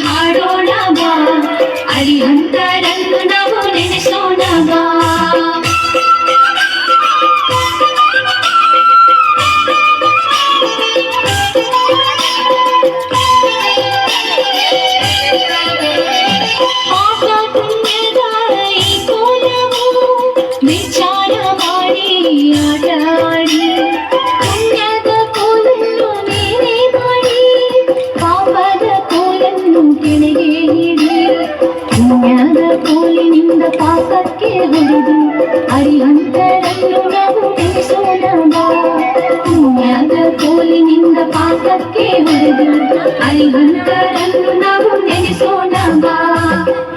ಹಾಡೋಣ ಬಾ ಅರಿಹಂತರನ್ನು ನಾವು ನೆನೆಸೋಣ ಬಾ ವಿಚಾರ ಮಾಡಿ ಆಟಾಡಿ ಪುಣ್ಯದ ಕೋಲನ್ನು ಮೇರೆ ಮಾಡಿ ಪಾಪದ ಕೋಲನ್ನು ಕೆಳಗೆ ಹಿಡಿ ಪುಣ್ಯದ ಕೋಲಿನಿಂದ ಪಾಪಕ್ಕೆ ಹೊಡೆದು ಅರಿಹಂತರನ್ನು ನಾವು ನೆನೆಸೋಣ ಬಾ ಪುಣ್ಯದ ಕೋಲಿನಿಂದ ಪಾಪಕ್ಕೆ ಹೊಡೆದು ಅರಿಹಂತರನ್ನು ನಾವು ನೆನೆಸೋಣ ಬಾ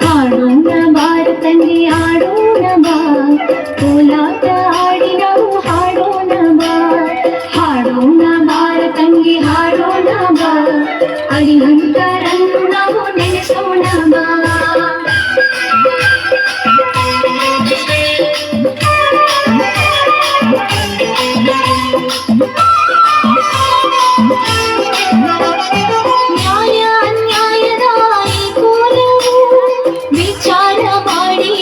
ಹಾಡೋಣ ಬಾರ ತಂಗಿ ಆಡೋಣ ಬಾ ಕೋಲಾಟ ಆಡಿ ನಾವು ಹಾಡೋಣ ಬಾ ಹಾಡೋಣ ಬಾರ ತಂಗಿ ಹಾಡೋಣ ಬಾ ಅರಿಹಂತರನ್ನು ನಾವು ನೆನೆಸೋಣ ಬಾ ನ್ಯಾಯ ಅನ್ಯಾಯದ ಈ ಕೋಲವು ವಿಚಾರ ಮಾಡಿ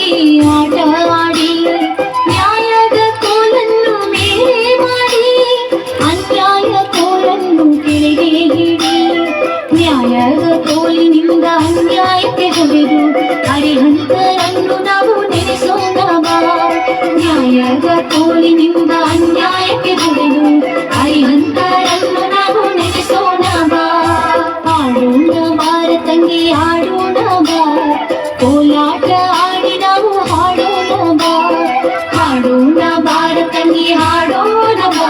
ಆಟ ಆಡಿ ನ್ಯಾಯದ ಕೋಲನ್ನು ಮೇರೆ ಮಾಡಿ ಅನ್ಯಾಯ ಕೋಲನ್ನು ಕೆಳಗೆ ಹಿಡಿ ನ್ಯಾಯದ ಕೋಲಿನಿಂದ ಅನ್ಯಾಯಕ್ಕೆ ಹೊಡೆದು ಅರಿಹಂತರನ್ನು ನಾವು ನೆನೆಸೋಣ ಬಾ ನ್ಯಾಯದ ಕೋಲಿನಿಂದ ಅನ್ಯಾಯಕ್ಕೆ ಹೊಡೆದು ಅರಿಹಂತರನ್ನು ನಾವು ನೆನೆಸೋಣ ಬಾ ಹಾಡೋಣ ಬಾರ ತಂಗಿ ಆಡೋಣ ಬಾ ಕೋಲಾಟ ಆಡಿ ನಾವು ಹಾಡೋಣ ಬಾ ಹಾಡೋಣ ಬಾರ ತಂಗಿ ಹಾಡೋಣ ಬಾ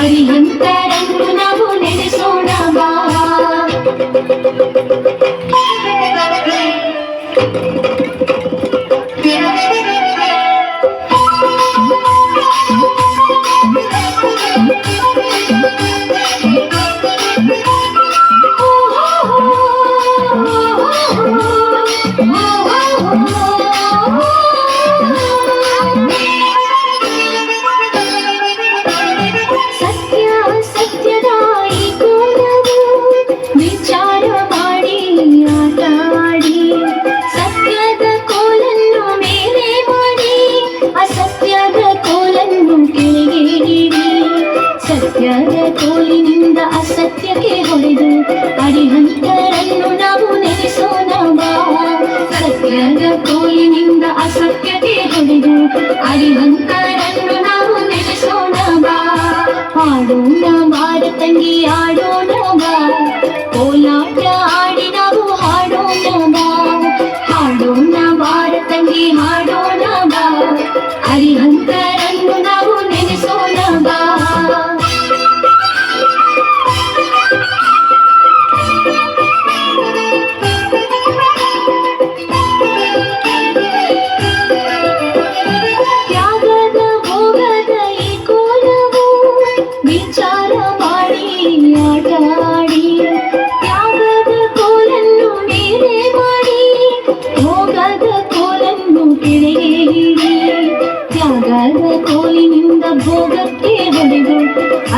ಅರಿಹಂತರನ್ನು ನಾವು ನೆನೆಸೋಣ ಬಾ ಸತ್ಯ ಸತ್ಯದ ಈ ಕೋಲವು ವಿಚಾರ ಮಾಡಿ ಆಟ ಆಡಿ ಸತ್ಯದ ಕೋಲನ್ನು ಮೇರೆ ಮಾಡಿ ಅಸತ್ಯದ ಕೋಲನ್ನು ಕೆಳಗೆ ಹಿಡಿ ಸತ್ಯದ ಕೋಲಿನಿಂದ ಅಸತ್ಯಕ್ಕೆ ಹೊಡೆದು ಅರಿಹಂತರನ್ನು ನಾವು ನೆನೆಸೋಣ ಬಾ ಸತ್ಯದ ಕೋಲಿನಿಂದ ಅಸತ್ಯಕ್ಕೆ ಹೊಡೆದು ಅರಿಹಂತರನ್ನು ನಾವು ನೆನೆಸೋಣ ಬಾ ಹಾಡೋಣ ಬಾರ ತಂಗಿ ಆಡೋಣ ಬಾ ಕೋಲಾಟ ಆಡಿ ನಾವು ಹಾಡೋಣ ಬಾ ಹಾಡೋಣ ಬಾರ ತಂಗಿ ಹಾಡೋಣ ಬಾ ಅರಿಹಂತರನ್ನು ನಾವು ನೆನೆಸೋಣ ಬಾ ತ್ಯಾಗದ ಭೋಗದ ಈ ಕೋಲವು ವಿಚಾರ ಮಾಡಿ ಆಟ ಆಡಿ ತ್ಯಾಗದ ಕೋಲನ್ನು ಮೇರೆ ಮಾಡಿ ಭೋಗದ ಕೋಲನ್ನು ಕೆಳಗೆ ಹಿಡಿ ತ್ಯಾಗದ ಕೋಲಿನಿಂದ ಭೋಗಕ್ಕೆ ಹೊಡೆದು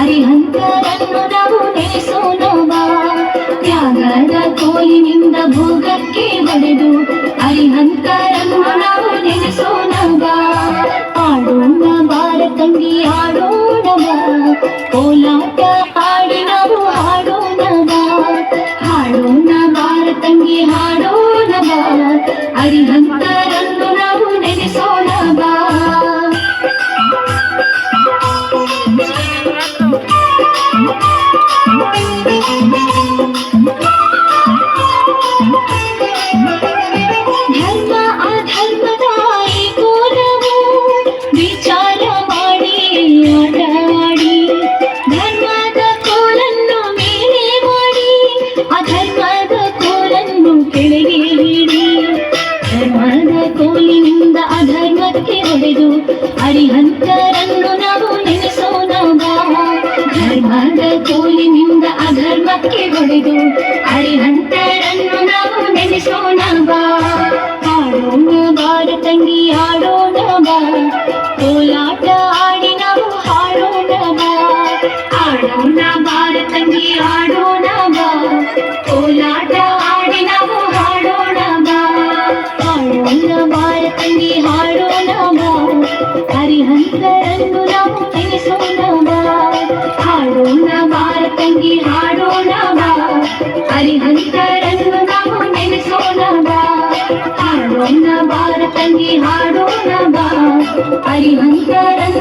ಅರಿಹಂತರನ್ನು ನಾವು ನೆನೆಸೋಣ ಬಾ ತ್ಯಾಗದ ಕೋಲಿನಿಂದ ಭೋಗಕ್ಕೆ ಹೊಡೆದು ಅರಿಹಂತರನ್ನು ನಾವು ನೆನೆಸೋಣ ಬಾ ಆಡೋಣ ಬಾರ ತಂಗಿ ಆಡೋಣ ಬಾ ಕೋಲಾಟ ಆಡಿ ನಾವು ಹಾಡೋಣ ಬಾ ಹಾಡೋಣ ಬಾರ ತಂಗಿ ಹಾಡೋಣ ಬಾ ಅರಿಹಂತರನ್ನು ನಾವು ನೆನೆಸೋಣ ಬಾ ಧರ್ಮ ಅಧರ್ಮದ ಈ ಕೋಲವು ವಿಚಾರ ಮಾಡಿ ಆಟ ಆಡಿ ಧರ್ಮದ ಕೋಲನ್ನು ಮೇರೆ ಮಾಡಿ ಅಧರ್ಮದ ಕೋಲನ್ನು ಕೆಳಗೆ ಹಿಡಿ ಧರ್ಮದ ಕೋಲಿನಿಂದ ಅಧರ್ಮಕ್ಕೆ ಹೊಡೆದು ಅರಿಹಂತರನ್ನು ನಾವು ನೆನೆಸೋಣ ಬಾ ಧರ್ಮದ ಕೋಲಿನಿಂದ ಅಧರ್ಮಕ್ಕೆ ಹೊಡೆದು ಅರಿಹಂತರನ್ನು ನಾವು ನೆನೆಸೋಣ ಬಾ ಹಾಡೋಣ ಬಾರ ತಂಗಿ ಆಡೋಣ ಬಾ ಕೋಲಾಟ ಆಡಿ ನಾವು ಹಾಡೋಣ ಬಾ ಆಡೋಣ ಬಾರ ತಂಗಿ ಆಡೋಣ ಬಾ ಕೋಲಾಟ ಆಡಿ ನಾವು ಹರಿಹಂತರನ್ನು ನಾವು ನೆನೆಸೋಣ ಬಾ, ಹಾಡೋಣ ಬಾರ ತಂಗಿ ಹಾಡೋಣ ಬಾ. ಹರಿಹಂತರನ್ನು ನಾವು ನೆನೆಸೋಣ ಬಾ, ಹಾಡೋಣ ಬಾರ ತಂಗಿ ಹಾಡೋಣ ಬಾ. ಹರಿಹಂತರನ್ನು